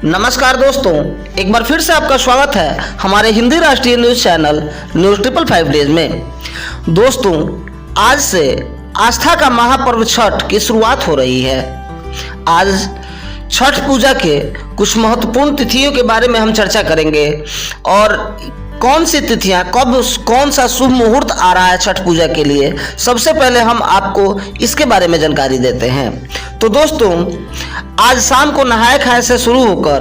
नमस्कार दोस्तों, एक बार फिर से आपका स्वागत है हमारे हिंदी राष्ट्रीय न्यूज चैनल न्यूज 555 डेज में। दोस्तों, आज से आस्था का महापर्व छठ की शुरुआत हो रही है। आज छठ पूजा के कुछ महत्वपूर्ण तिथियों के बारे में हम चर्चा करेंगे और कौन सी तिथियां कब कौन सा शुभ मुहूर्त आ रहा है छठ पूजा के लिए, सबसे पहले हम आपको इसके बारे में जानकारी देते हैं। तो दोस्तों, आज शाम को नहाए खाए से शुरू होकर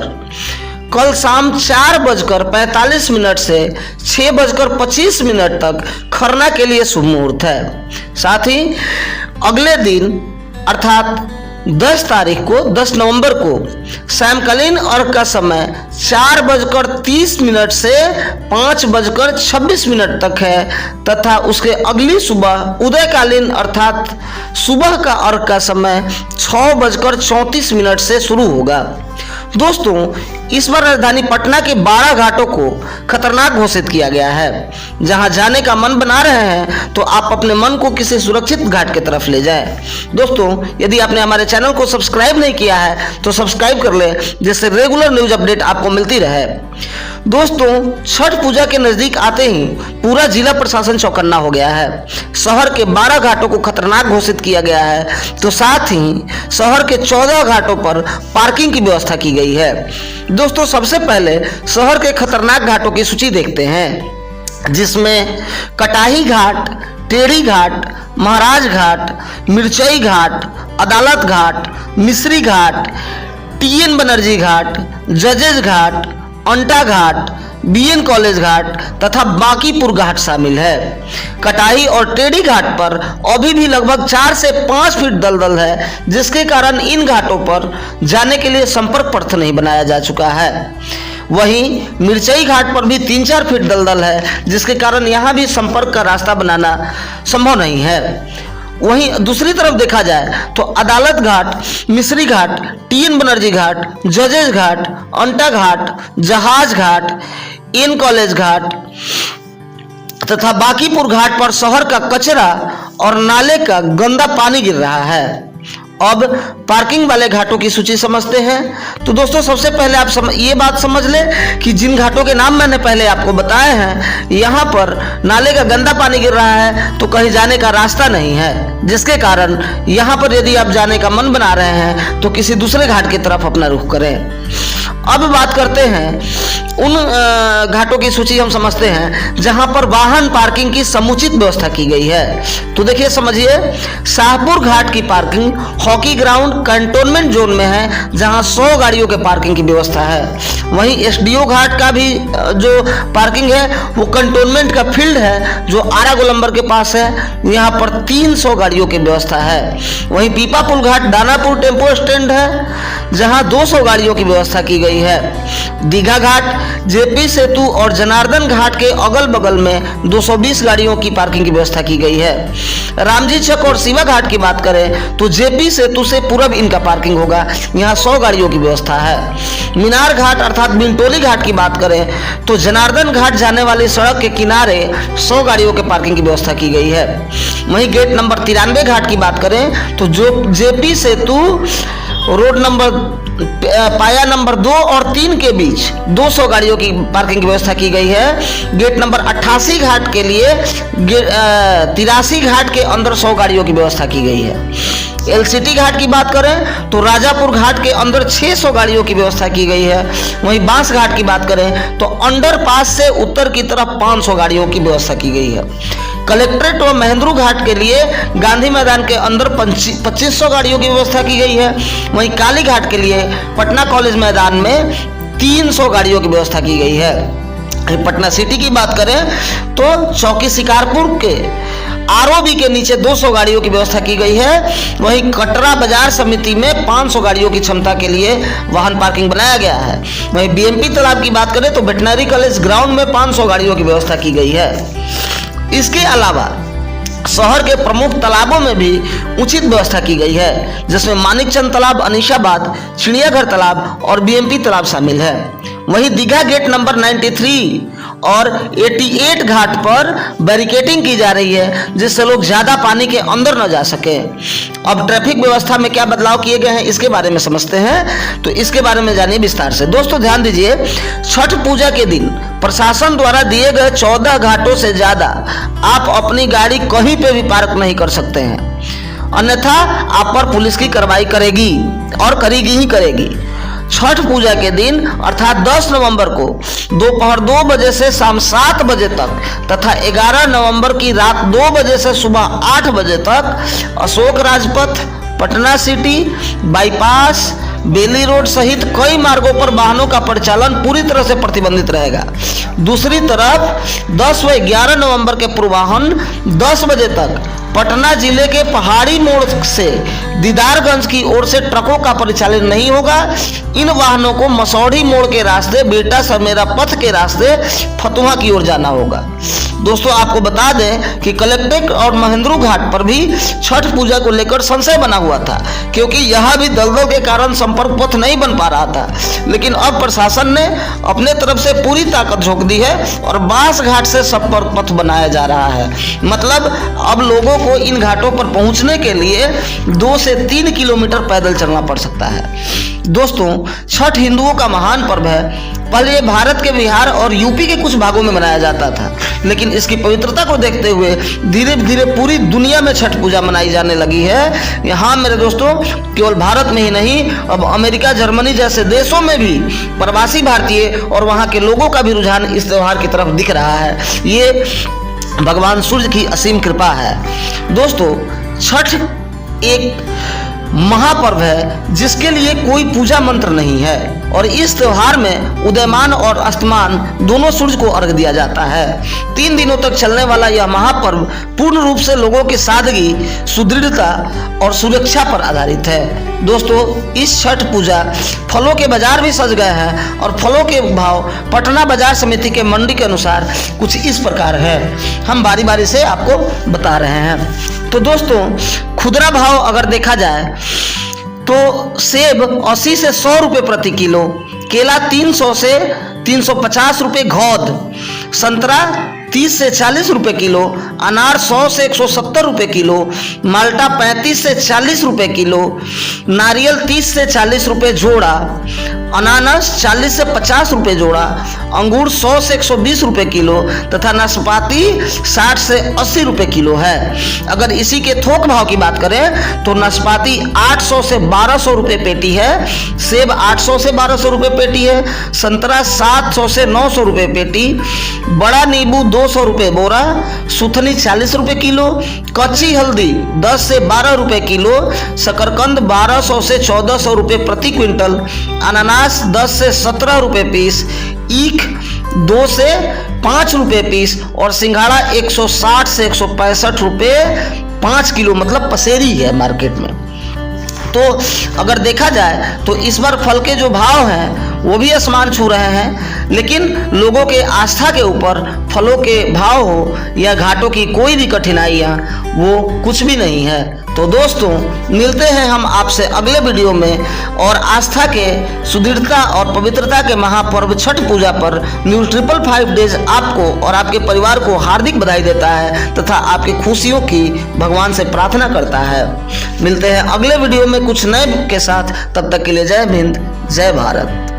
कल शाम 4:45 से 6:25 तक खरना के लिए शुभ मुहूर्त है। साथ ही अगले दिन अर्थात 10 तारीख को 10 नवंबर को सायंकालीन अर्घ का समय 4:30 से 5:26 तक है तथा उसके अगली सुबह उदयकालीन अर्थात सुबह का अर्घ का समय 6:34 से शुरू होगा। दोस्तों, इस बार राजधानी पटना के 12 घाटों को खतरनाक घोषित किया गया है। जहां जाने का मन बना रहे हैं तो आप अपने मन को किसी सुरक्षित घाट की तरफ ले जाएं। दोस्तों, यदि आपने हमारे चैनल को सब्सक्राइब नहीं किया है तो सब्सक्राइब कर लें, जिससे रेगुलर न्यूज अपडेट आपको मिलती रहे। दोस्तों, छठ पूजा के नजदीक आते ही पूरा जिला प्रशासन चौकन्ना हो गया है। शहर के 12 घाटों को खतरनाक घोषित किया गया है, तो साथ ही शहर के 14 घाटों पर पार्किंग की व्यवस्था की गई है। दोस्तों, सबसे पहले शहर के खतरनाक घाटों की सूची देखते हैं, जिसमें कटाही घाट, टेढ़ी घाट, महाराज घाट, मिर्चई घाट, अदालत घाट, मिश्री घाट, टीएन बनर्जी घाट, जजेज घाट, अंटा घाट, बीएन कॉलेज घाट तथा बांकीपुर घाट शामिल है। कटाही और टेढ़ी घाट पर अभी भी लगभग 4 से 5 फीट दलदल है, जिसके कारण इन घाटों पर जाने के लिए संपर्क पथ नहीं बनाया जा चुका है। वहीं मिर्चई घाट पर भी 3-4 फीट दलदल है, जिसके कारण यहाँ भी संपर्क का रास्ता बनाना संभव नहीं है। वहीं दूसरी तरफ देखा जाए तो अदालत घाट, मिश्री घाट, टीएन बनर्जी घाट, जजेज घाट, अंटा घाट, जहाज घाट, एन कॉलेज घाट तथा बांकीपुर घाट पर शहर का कचरा और नाले का गंदा पानी गिर रहा है। अब पार्किंग वाले घाटों की सूची समझते हैं। तो दोस्तों, सबसे पहले आप ये बात समझ लें कि जिन घाटों के नाम मैंने पहले आपको बताए हैं, यहाँ पर नाले का गंदा पानी गिर रहा है तो कहीं जाने का रास्ता नहीं है, जिसके कारण यहाँ पर यदि आप जाने का मन बना रहे हैं तो किसी दूसरे घाट की तरफ अपना रुख करें। अब बात करते हैं उन घाटों की सूची हम समझते हैं जहां पर वाहन पार्किंग की समुचित व्यवस्था की गई है। तो देखिए, समझिए, शाहपुर घाट की parking hockey ground cantonment zone में है, जहां 100 गाड़ियों के पार्किंग की व्यवस्था है। वहीं एसडीओ घाट का भी जो पार्किंग है वो कंटोनमेंट का फील्ड है, जो आरा गोलंबर के पास है। यहाँ पर 300 गाड़ियों की व्यवस्था है। वहीं पीपापुल घाट दानापुर टेम्पो स्टैंड है, जहां 200 गाड़ियों की व्यवस्था की गई है। दीघा घाट, जेपी सेतु और जनार्दन घाट के अगल बगल में 220 गाड़ियों की पार्किंग की व्यवस्था की गई है। रामजी चक और शिवा घाट की बात करें तो जेपी सेतु से पूरब इनका पार्किंग होगा, यहाँ 100 गाड़ियों की व्यवस्था है। मीनार घाट अर्थात बिंटोली घाट की बात करें तो जनार्दन घाट जाने वाली सड़क के किनारे 100 गाड़ियों के पार्किंग की व्यवस्था की गई है। वहीं गेट नंबर 93 घाट की बात करें तो जो जेपी सेतु रोड नंबर पाया नंबर 2 और 3 के बीच 200 गाड़ियों की पार्किंग की व्यवस्था की गई है। गेट नंबर 88 घाट के लिए 83 घाट के अंदर 100 गाड़ियों की व्यवस्था की गई है। एलसीटी घाट की बात करें तो राजापुर घाट के अंदर 600 गाड़ियों की व्यवस्था की गई है। वहीं बांस घाट की बात करें तो अंडरपास से उत्तर की तरफ 500 गाड़ियों की व्यवस्था की गई है। कलेक्ट्रेट व महेंद्रू घाट के लिए गांधी मैदान के अंदर 2500 गाड़ियों की व्यवस्था की गई है। वहीं काली घाट के लिए पटना कॉलेज मैदान में 300 गाड़ियों की व्यवस्था की गई है। पटना सिटी की बात करें तो चौकी शिकारपुर के आरओबी के नीचे 200 गाड़ियों की व्यवस्था की गई है। वहीं कटरा बाजार समिति में 500 गाड़ियों की क्षमता के लिए वाहन पार्किंग बनाया गया है। वहीं बीएमपी तालाब की बात करें तो वेटनरी कॉलेज ग्राउंड में 500 गाड़ियों की व्यवस्था की गई है। इसके अलावा शहर के प्रमुख तालाबों में भी उचित व्यवस्था की गई है, जिसमें मानिकचंद तालाब, अनीशाबाद, चिड़ियाघर तालाब और बीएमपी तालाब शामिल है। वहीं दीघा गेट नंबर 93 और 88 घाट पर बैरिकेडिंग की जा रही है, जिससे लोग ज्यादा पानी के अंदर न जा सके। अब ट्रैफिक व्यवस्था में क्या बदलाव किए गए हैं इसके बारे में समझते हैं, तो इसके बारे में जानिए विस्तार से। दोस्तों ध्यान दीजिए, छठ पूजा के दिन प्रशासन द्वारा दिए गए 14 घाटों से ज्यादा आप अपनी गाड़ी कहीं पे भी पार्क नहीं कर सकते हैं, अन्यथा आप पर पुलिस की कार्रवाई करेगी और करेगी ही करेगी। छठ पूजा के दिन अर्थात 10 नवंबर को दोपहर 2 बजे से शाम 7 बजे तक तथा 11 नवंबर की रात 2 बजे से सुबह 8 बजे तक अशोक राजपथ, पटना सिटी, बाईपास, बेली रोड सहित कई मार्गों पर वाहनों का परिचालन पूरी तरह से प्रतिबंधित रहेगा। दूसरी तरफ 10 व 11 नवंबर के पूर्वाह्न 10 बजे तक पटना जिले के पहाड़ी मोड़ से दीदारगंज की ओर से ट्रकों का परिचालन नहीं होगा। इन वाहनों को मसौढ़ी मोड़ के रास्ते, बेटा समेरा पथ के रास्ते फतुहा की ओर जाना होगा। दोस्तों आपको बता दें कि कलेक्ट्रेट और महेंद्रू घाट पर भी छठ पूजा को लेकर संशय बना हुआ था, क्योंकि यहाँ भी दलदल के कारण संपर्क पथ नहीं बन पा रहा था। लेकिन अब प्रशासन ने अपने तरफ से पूरी ताकत झोंक दी है और बांस घाट से संपर्क पथ बनाया जा रहा है। मतलब अब लोगों को इन घाटों पर पहुंचने के लिए 2 से 3 किलोमीटर पैदल चलना पड़ सकता है। दोस्तों छठ हिंदुओं का महान पर्व है। पहले ये भारत के बिहार और यूपी के कुछ भागों में मनाया जाता था, लेकिन इसकी पवित्रता को देखते हुए धीरे धीरे पूरी दुनिया में छठ पूजा मनाई जाने लगी है। यहाँ मेरे दोस्तों केवल भारत में ही नहीं, अब अमेरिका, जर्मनी जैसे देशों में भी प्रवासी भारतीय और वहाँ के लोगों का भी रुझान इस त्योहार की तरफ दिख रहा है। ये भगवान सूर्य की असीम कृपा है। दोस्तों छठ एक महापर्व है जिसके लिए कोई पूजा मंत्र नहीं है, और इस त्योहार में उदयमान और अस्तमान दोनों सूर्य को अर्घ दिया जाता है। 3 दिनों तक चलने वाला यह महापर्व पूर्ण रूप से लोगों की सादगी, सुदृढ़ता और सुरक्षा पर आधारित है। दोस्तों इस छठ पूजा फलों के बाजार भी सज गए हैं और फलों के भाव पटना बाजार समिति के मंडी के अनुसार कुछ इस प्रकार है। हम बारी बारी से आपको बता रहे हैं। तो दोस्तों खुदरा भाव अगर देखा जाए तो सेब 80 से 100 रुपये प्रति किलो, केला 300 से 350 रुपये घौद, संतरा 30 से 40 रुपये किलो, अनार 100 से 170 रुपये किलो, माल्टा 35 से 40 रुपये किलो, नारियल 30 से 40 रुपये जोड़ा, अनानास 40 से 50 रुपये जोड़ा, अंगूर 100 से 120 रुपये किलो तथा नाशपाती 60 से 80 रुपये किलो है। अगर इसी के थोक भाव की बात करें तो नाशपाती 800 से 1200 रुपये पेटी है, सेब 800 से 1200 रुपये पेटी है, संतरा 700 से 900 रुपये पेटी, बड़ा नींबू 200 रुपये बोरा, सुथनी 40 रुपये किलो, कच्ची हल्दी 10 से 12 रुपये किलो, शकरकंद 1200 से 1400 रुपये प्रति क्विंटल, अनानास 10 से 17 रुपये पीस, ईख 2 से 5 रुपये पीस और सिंघाड़ा 160 से 165 रुपये 5 किलो, मतलब पसेरी है मार्केट में। तो अगर देखा जाए तो इस बार फल के जो भाव हैं वो भी आसमान छू रहे हैं, लेकिन लोगों के आस्था के ऊपर फलों के भाव हो या घाटों की कोई भी कठिनाइयाँ वो कुछ भी नहीं है। तो दोस्तों मिलते हैं हम आपसे अगले वीडियो में, और आस्था के सुदृढ़ता और पवित्रता के महापर्व छठ पूजा पर न्यूज़ 555 डेज आपको और आपके परिवार को हार्दिक बधाई देता है तथा आपकी खुशियों की भगवान से प्रार्थना करता है। मिलते हैं अगले वीडियो में कुछ नए के साथ, तब तक के लिए जय हिंद, जय भारत।